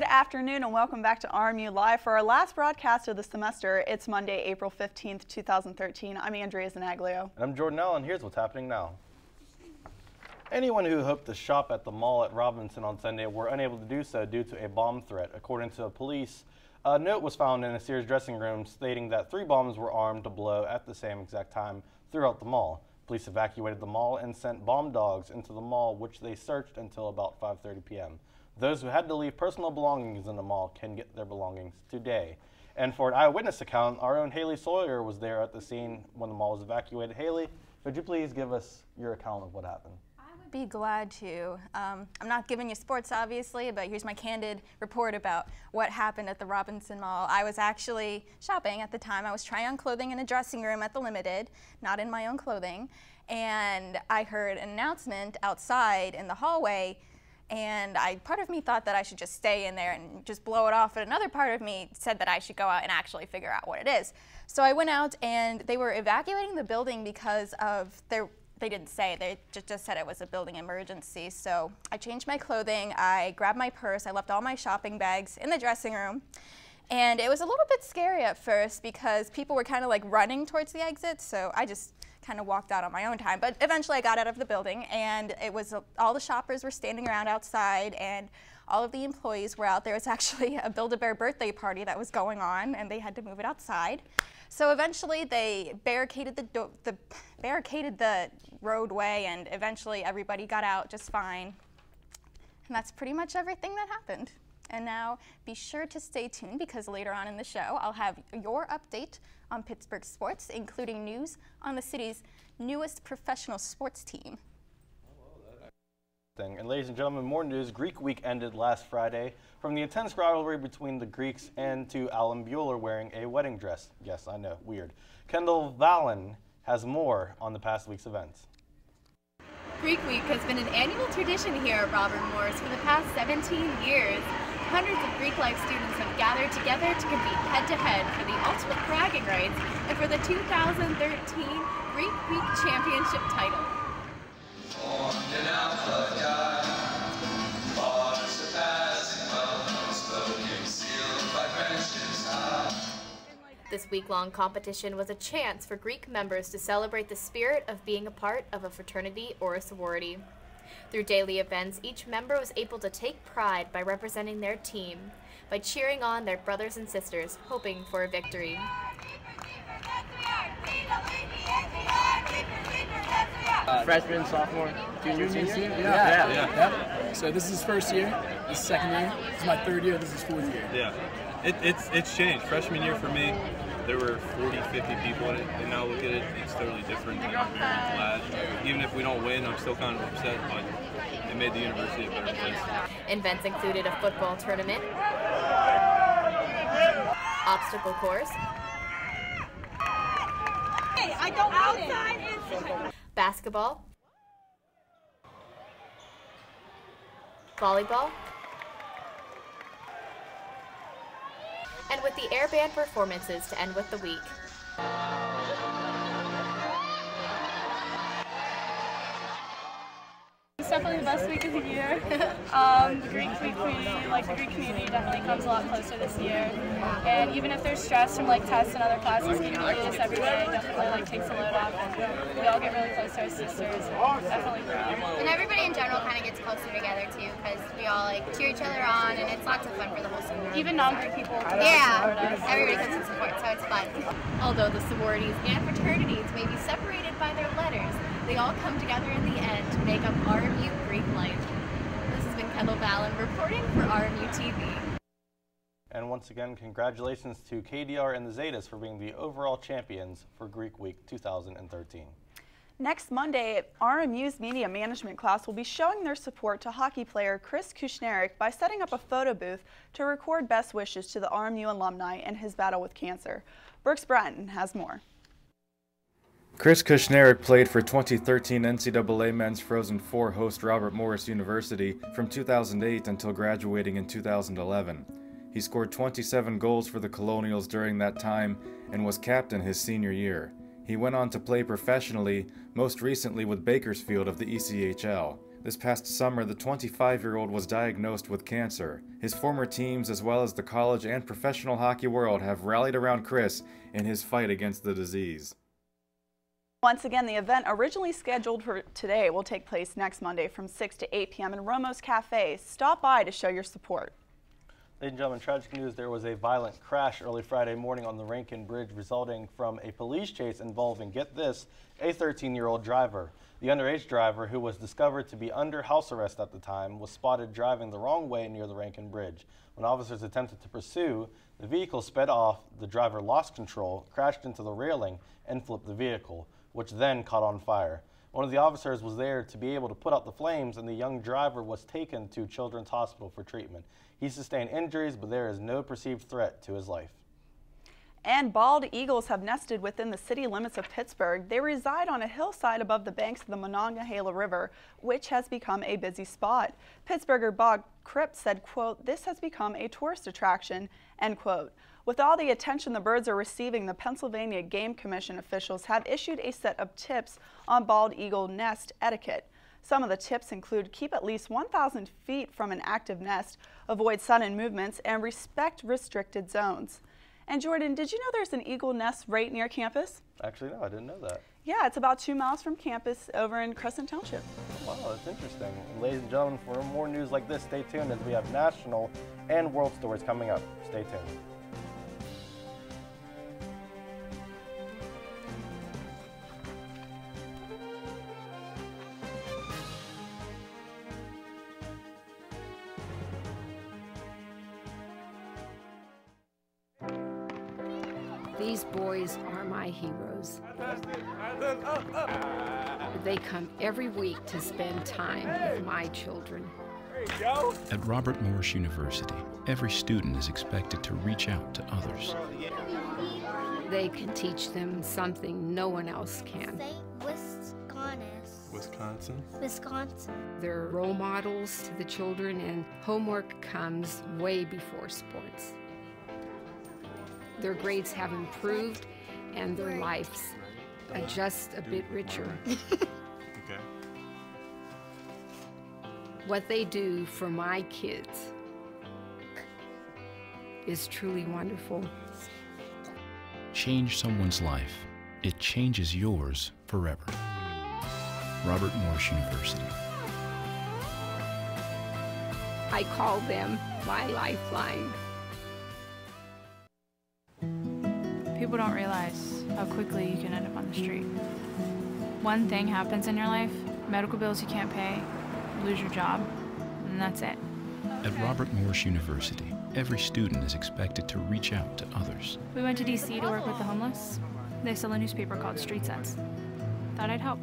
Good afternoon and welcome back to RMU Live for our last broadcast of the semester. It's Monday, April 15th, 2013. I'm Andrea Zanaglio. And I'm Jordan Allen. Here's what's happening now. Anyone who hoped to shop at the mall at Robinson on Sunday were unable to do so due to a bomb threat. According to the police, a note was found in a Sears dressing room stating that 3 bombs were armed to blow at the same exact time throughout the mall. Police evacuated the mall and sent bomb dogs into the mall, which they searched until about 5:30 p.m. Those who had to leave personal belongings in the mall can get their belongings today. And for an eyewitness account, our own Haley Sawyer was there at the scene when the mall was evacuated. Haley, could you please give us your account of what happened? I would be glad to. I'm not giving you sports, obviously, but here's my candid report about what happened at the Robinson Mall. I was actually shopping at the time. I was trying on clothing in a dressing room at the Limited, not in my own clothing, and I heard an announcement outside in the hallway. And part of me thought that I should just stay in there and just blow it off, but another part of me said that I should go out and actually figure out what it is. So I went out and they were evacuating the building because of they didn't say, they just said it was a building emergency. So I changed my clothing, I grabbed my purse, I left all my shopping bags in the dressing room. And it was a little bit scary at first because people were kind of like running towards the exit, so I just kind of walked out on my own time. But eventually I got out of the building and it was all the shoppers were standing around outside and all of the employees were out there. It's actually a Build-A-Bear birthday party that was going on and they had to move it outside. So eventually they barricaded the roadway and eventually everybody got out just fine. And that's pretty much everything that happened. And now be sure to stay tuned because later on in the show I'll have your update on Pittsburgh sports, including news on the city's newest professional sports team. And ladies and gentlemen, more news. Greek Week ended last Friday from the intense rivalry between the Greeks and to Alan Bueller wearing a wedding dress. Yes, I know, weird. Kendall Vallon has more on the past week's events. Greek Week has been an annual tradition here at Robert Morris for the past 17 years. Hundreds of Greek life students have gathered together to compete head-to-head for the ultimate bragging rights and for the 2013 Greek Week Championship title. This week-long competition was a chance for Greek members to celebrate the spirit of being a part of a fraternity or a sorority. Through daily events, each member was able to take pride by representing their team, by cheering on their brothers and sisters, hoping for a victory. Freshman, sophomore, junior, senior? Yeah. So this is his first year, this is second year, this is my third year, this is fourth year. Yeah, it's changed. Freshman year for me, there were 40, 50 people in it, and now look at it, it's totally different. I'm very glad. Even if we don't win, I'm still kind of upset, but it made the university a better place. Events included a football tournament, obstacle course, Hey, I don't outside basketball, volleyball, and with the air band performances to end with the week. It's definitely the best week of the year. The Greek Week community, the Greek community definitely comes a lot closer this year. And even if there's stress from tests and other classes, getting to do this every day definitely takes a load off. And we all get really close to our sisters. Definitely proud. And everybody in general kind of gets closer together too, because we all cheer each other on, and it's lots of fun for the whole school. Even non-Greek people. Yeah, everybody comes to support, so it's fun. Although the sororities and fraternities may be separated by their letters, they all come together in the end to make up RMU Greek life. This has been Kendall Vallon reporting for RMU TV. And once again, congratulations to KDR and the Zetas for being the overall champions for Greek Week 2013. Next Monday, RMU's media management class will be showing their support to hockey player Chris Kushnerick by setting up a photo booth to record best wishes to the RMU alumni in his battle with cancer. Brooks Bratton has more. Chris Kushnerick played for 2013 NCAA Men's Frozen Four host Robert Morris University from 2008 until graduating in 2011. He scored 27 goals for the Colonials during that time and was captain his senior year. He went on to play professionally, most recently with Bakersfield of the ECHL. This past summer, the 25-year-old was diagnosed with cancer. His former teams, as well as the college and professional hockey world, have rallied around Chris in his fight against the disease. Once again, the event originally scheduled for today will take place next Monday from 6 to 8 p.m. in Romo's Cafe. Stop by to show your support. Ladies and gentlemen, tragic news. There was a violent crash early Friday morning on the Rankin Bridge resulting from a police chase involving, get this, a 13-year-old driver. The underage driver, who was discovered to be under house arrest at the time, was spotted driving the wrong way near the Rankin Bridge. When officers attempted to pursue, the vehicle sped off, the driver lost control, crashed into the railing, and flipped the vehicle, which then caught on fire. One of the officers was there to be able to put out the flames, and the young driver was taken to Children's Hospital for treatment. He sustained injuries, but there is no perceived threat to his life. And bald eagles have nested within the city limits of Pittsburgh. They reside on a hillside above the banks of the Monongahela River, which has become a busy spot. Pittsburgher Bob Kripp said, quote, "This has become a tourist attraction," end quote. With all the attention the birds are receiving, the Pennsylvania Game Commission officials have issued a set of tips on bald eagle nest etiquette. Some of the tips include keep at least 1,000 feet from an active nest, avoid sudden movements, and respect restricted zones. And Jordan, did you know there's an eagle nest right near campus? Actually, no, I didn't know that. Yeah, it's about 2 miles from campus over in Crescent Township. Wow, that's interesting. Ladies and gentlemen, for more news like this, stay tuned as we have national and world stories coming up. Stay tuned. These boys are my heroes. They come every week to spend time with my children. At Robert Morris University, every student is expected to reach out to others. They can teach them something no one else can. Wisconsin. They're role models to the children, and homework comes way before sports. Their grades have improved, and their lives are just a bit richer. Okay. What they do for my kids is truly wonderful. Change someone's life. It changes yours forever. Robert Morris University. I call them my lifeline. People don't realize how quickly you can end up on the street. One thing happens in your life, medical bills you can't pay, lose your job, and that's it. At Robert Morris University, every student is expected to reach out to others. We went to DC to work with the homeless. They sell a newspaper called Street Sense. Thought I'd help.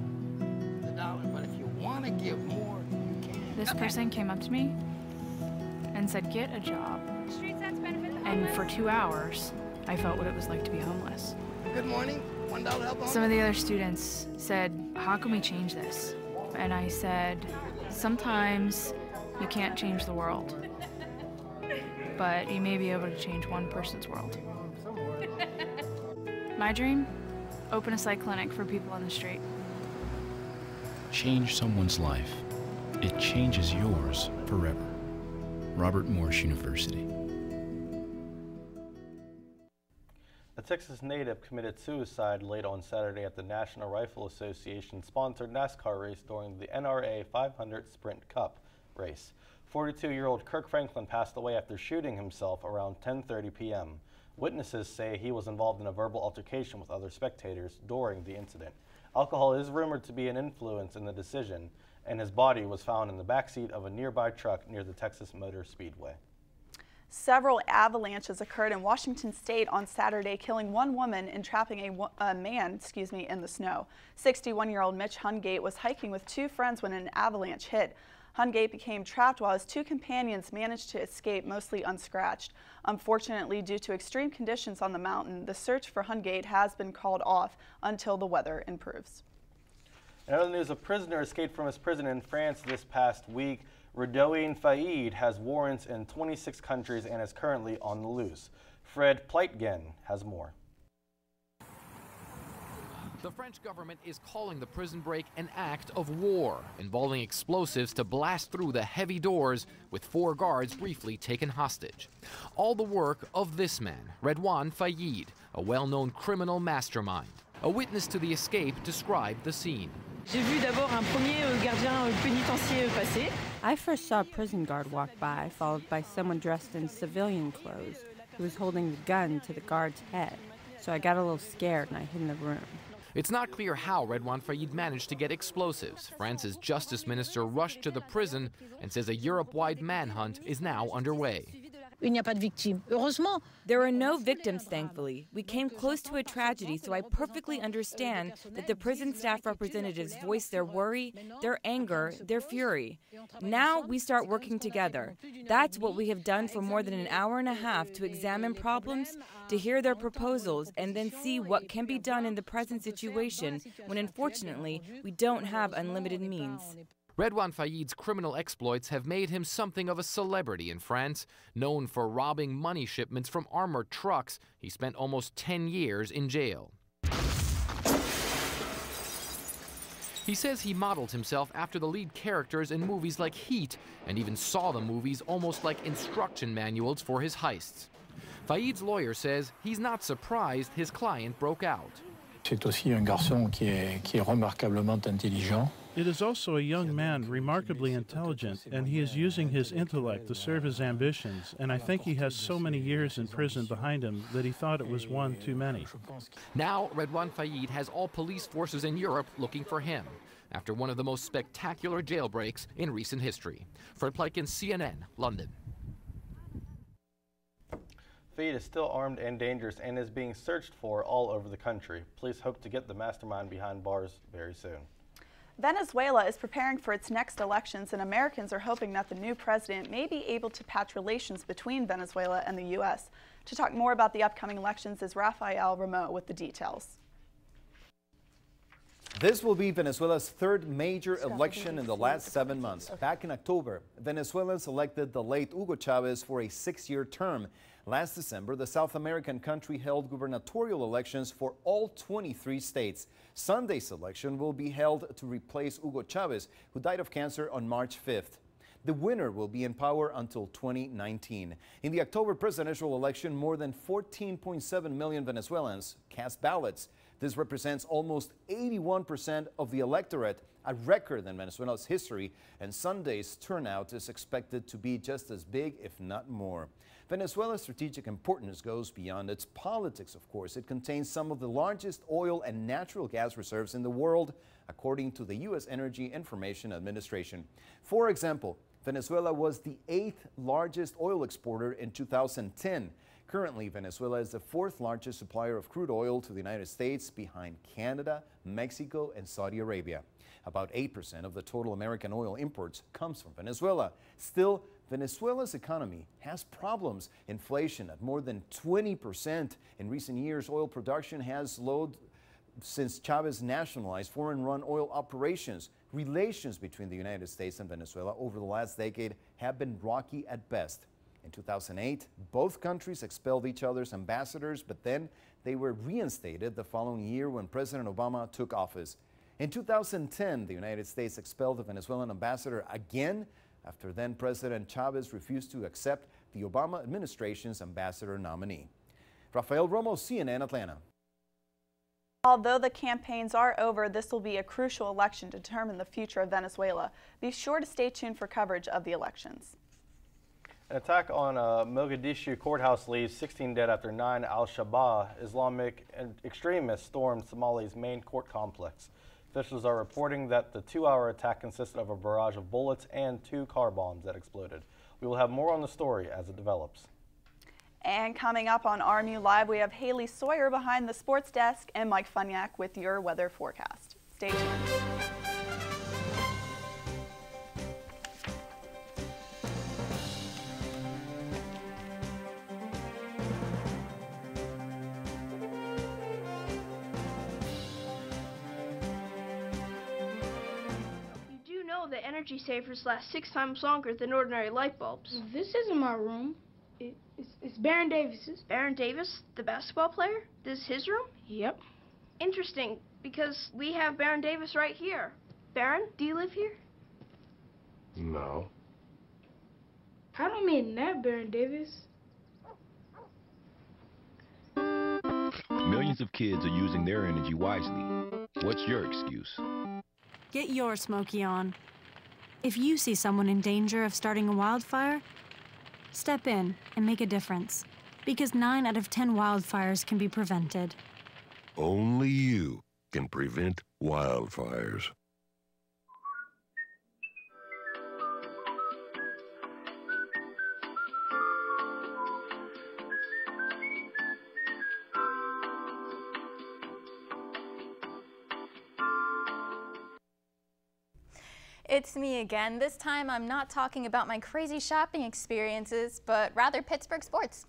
But if you want to give more, you can. This person came up to me and said, "Get a job." And for 2 hours, I felt what it was like to be homeless. Good morning. $1 help on. Some of the other students said, "How can we change this?" And I said, "Sometimes you can't change the world, but you may be able to change one person's world." My dream? Open a psych clinic for people on the street. Change someone's life. It changes yours forever. Robert Morris University. A Texas native committed suicide late on Saturday at the National Rifle Association-sponsored NASCAR race during the NRA 500 Sprint Cup race. 42-year-old Kirk Franklin passed away after shooting himself around 10:30 p.m. Witnesses say he was involved in a verbal altercation with other spectators during the incident. Alcohol is rumored to be an influence in the decision, and his body was found in the backseat of a nearby truck near the Texas Motor Speedway. Several avalanches occurred in Washington State on Saturday, killing one woman and trapping a man in the snow. 61-year-old Mitch Hungate was hiking with 2 friends when an avalanche hit. Hungate became trapped while his 2 companions managed to escape mostly unscratched. Unfortunately, due to extreme conditions on the mountain, the search for Hungate has been called off until the weather improves. In other news, a prisoner escaped from his prison in France this past week. Redouane Faïd has warrants in 26 countries and is currently on the loose. Fred Pleitgen has more. The French government is calling the prison break an act of war, involving explosives to blast through the heavy doors, with 4 guards briefly taken hostage. All the work of this man, Redouane Faïd, a well-known criminal mastermind. A witness to the escape described the scene. J'ai vu d'abord un premier gardien pénitentiaire passer. I first saw a prison guard walk by, followed by someone dressed in civilian clothes who was holding the gun to the guard's head. So I got a little scared and I hid in the room. It's not clear how Redouane Faïd managed to get explosives. France's justice minister rushed to the prison and says a Europe-wide manhunt is now underway. Il n'y a pas de victimes. Heureusement. There are no victims, thankfully. We came close to a tragedy, so I perfectly understand that the prison staff representatives voiced their worry, their anger, their fury. Now we start working together. That's what we have done for more than an hour and a half, to examine problems, to hear their proposals, and then see what can be done in the present situation when, unfortunately, we don't have unlimited means. Redouane Faïd's criminal exploits have made him something of a celebrity in France. Known for robbing money shipments from armored trucks, he spent almost 10 years in jail. He says he modeled himself after the lead characters in movies like Heat, and even saw the movies almost like instruction manuals for his heists. Faïd's lawyer says he's not surprised his client broke out. C'est aussi un garçon qui est remarquablement intelligent. It is also a young man, remarkably intelligent, and he is using his intellect to serve his ambitions, and I think he has so many years in prison behind him that he thought it was one too many. Now, Redouane Faïd has all police forces in Europe looking for him, after one of the most spectacular jailbreaks in recent history. Fred Pleiken, CNN, London. Faïd is still armed and dangerous and is being searched for all over the country. Police hope to get the mastermind behind bars very soon. Venezuela is preparing for its next elections, and Americans are hoping that the new president may be able to patch relations between Venezuela and the U.S. To talk more about the upcoming elections is Rafael Ramo with the details. This will be Venezuela's third major election in the last 7 months. Back in October, Venezuelans elected the late Hugo Chavez for a 6-year term. Last December, the South American country held gubernatorial elections for all 23 states. Sunday's election will be held to replace Hugo Chavez, who died of cancer on March 5th. The winner will be in power until 2019. In the October presidential election, more than 14.7 million Venezuelans cast ballots. This represents almost 81% of the electorate, a record in Venezuela's history, and Sunday's turnout is expected to be just as big, if not more. Venezuela's strategic importance goes beyond its politics, of course. It contains some of the largest oil and natural gas reserves in the world, according to the U.S. Energy Information Administration. For example, Venezuela was the 8th largest oil exporter in 2010. Currently, Venezuela is the 4th largest supplier of crude oil to the United States, behind Canada, Mexico, and Saudi Arabia. About 8% of the total American oil imports comes from Venezuela. Still, Venezuela's economy has problems. Inflation at more than 20%. In recent years, oil production has slowed since Chavez nationalized foreign-run oil operations. Relations between the United States and Venezuela over the last decade have been rocky at best. In 2008, both countries expelled each other's ambassadors, but then they were reinstated the following year when President Obama took office. In 2010, the United States expelled the Venezuelan ambassador again after then President Chavez refused to accept the Obama administration's ambassador nominee. Rafael Romo, CNN, Atlanta. Although the campaigns are over, this will be a crucial election to determine the future of Venezuela. Be sure to stay tuned for coverage of the elections. An attack on a Mogadishu courthouse leaves 16 dead after 9 al-Shabaab Islamic extremists stormed Somalia's main court complex. Officials are reporting that the 2-hour attack consisted of a barrage of bullets and 2 car bombs that exploded. We will have more on the story as it develops. And coming up on RMU Live, we have Haley Sawyer behind the sports desk and Mike Funyak with your weather forecast. Stay tuned. That energy savers last 6 times longer than ordinary light bulbs. This isn't my room. It's Baron Davis's. Baron Davis, the basketball player? This is his room? Yep. Interesting, because we have Baron Davis right here. Baron, do you live here? No. I don't mean that, Baron Davis. Millions of kids are using their energy wisely. What's your excuse? Get your Smokey on. If you see someone in danger of starting a wildfire, step in and make a difference. Because 9 out of 10 wildfires can be prevented. Only you can prevent wildfires. It's me again. This time I'm not talking about my crazy shopping experiences, but rather Pittsburgh sports.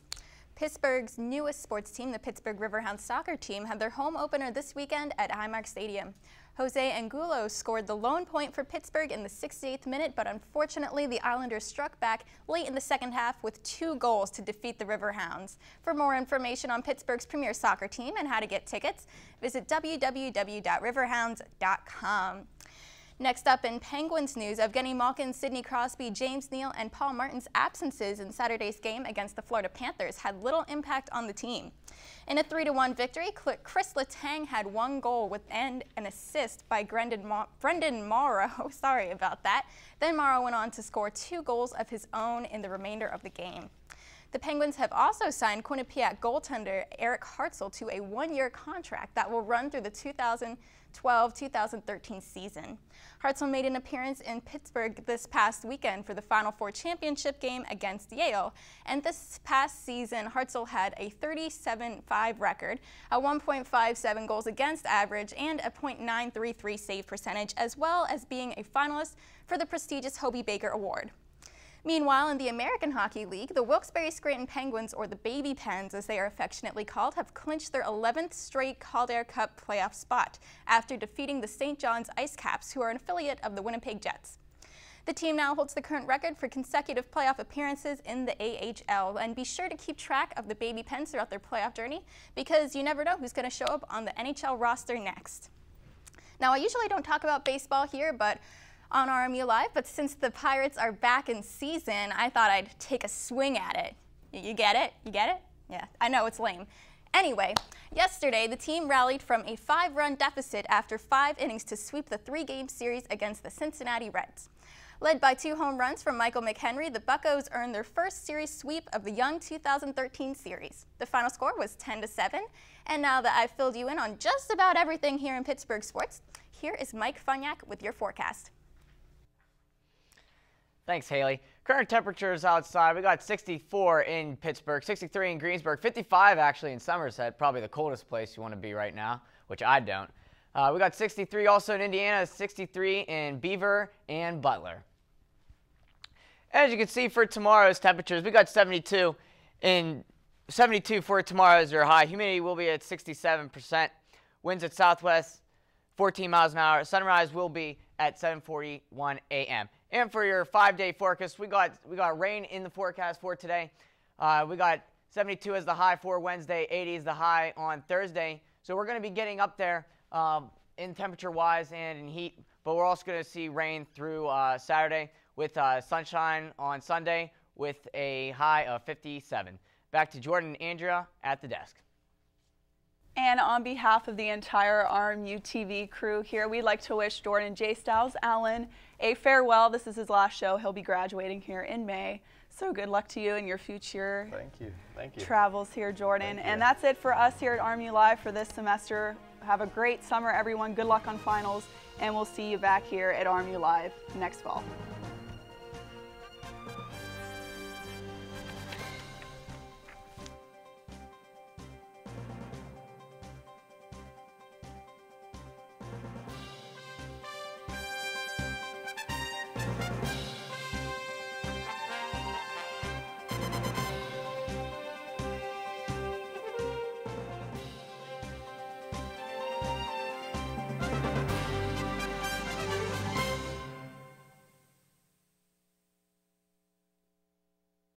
Pittsburgh's newest sports team, the Pittsburgh Riverhounds soccer team, had their home opener this weekend at Highmark Stadium. Jose Angulo scored the lone point for Pittsburgh in the 68th minute, but unfortunately the Islanders struck back late in the second half with 2 goals to defeat the Riverhounds. For more information on Pittsburgh's premier soccer team and how to get tickets, visit www.riverhounds.com. Next up in Penguins news, Evgeny Malkin, Sidney Crosby, James Neal, and Paul Martin's absences in Saturday's game against the Florida Panthers had little impact on the team. In a 3-1 victory, Chris Letang had 1 goal and an assist by Brendan Morrow. Sorry about that. Then Morrow went on to score 2 goals of his own in the remainder of the game. The Penguins have also signed Quinnipiac goaltender Eric Hartzell to a 1-year contract that will run through the 2012-2013 season. Hartzell made an appearance in Pittsburgh this past weekend for the Final Four championship game against Yale, and this past season Hartzell had a 37-5 record, a 1.57 goals against average, and a .933 save percentage, as well as being a finalist for the prestigious Hobey Baker Award. Meanwhile, in the American Hockey League, the Wilkes-Barre-Scranton Penguins, or the Baby Pens as they are affectionately called, have clinched their 11th straight Calder Cup playoff spot after defeating the St. John's Ice Caps, who are an affiliate of the Winnipeg Jets. The team now holds the current record for consecutive playoff appearances in the AHL, and be sure to keep track of the Baby Pens throughout their playoff journey because you never know who's going to show up on the NHL roster next. Now, I usually don't talk about baseball here, but on RMU Live, but since the Pirates are back in season, I thought I'd take a swing at it. You get it? You get it? Yeah, I know it's lame. Anyway, yesterday the team rallied from a 5-run deficit after 5 innings to sweep the 3-game series against the Cincinnati Reds. Led by 2 home runs from Michael McHenry, the Buccos earned their first series sweep of the young 2013 series. The final score was 10-7, and now that I've filled you in on just about everything here in Pittsburgh sports, here is Mike Funyak with your forecast. Thanks, Haley. Current temperatures outside, we got 64 in Pittsburgh, 63 in Greensburg, 55 actually in Somerset, probably the coldest place you want to be right now, which I don't. We got 63 also in Indiana, 63 in Beaver and Butler. As you can see for tomorrow's temperatures, we got 72 for tomorrow as your high. Humidity will be at 67%. Winds at southwest, 14 miles an hour. Sunrise will be at 7:41 a.m. And for your 5-day forecast, we got rain in the forecast for today. We got 72 as the high for Wednesday, 80 is the high on Thursday. So we're going to be getting up there in temperature-wise and in heat, but we're also going to see rain through Saturday with sunshine on Sunday with a high of 57. Back to Jordan and Andrea at the desk. And on behalf of the entire RMU TV crew here, we'd like to wish Jordan J. Styles Allen a farewell. This is his last show. He'll be graduating here in May. So good luck to you in your future travels here, Jordan. And that's it for us here at RMU Live for this semester. Have a great summer, everyone. Good luck on finals, and we'll see you back here at RMU Live next fall.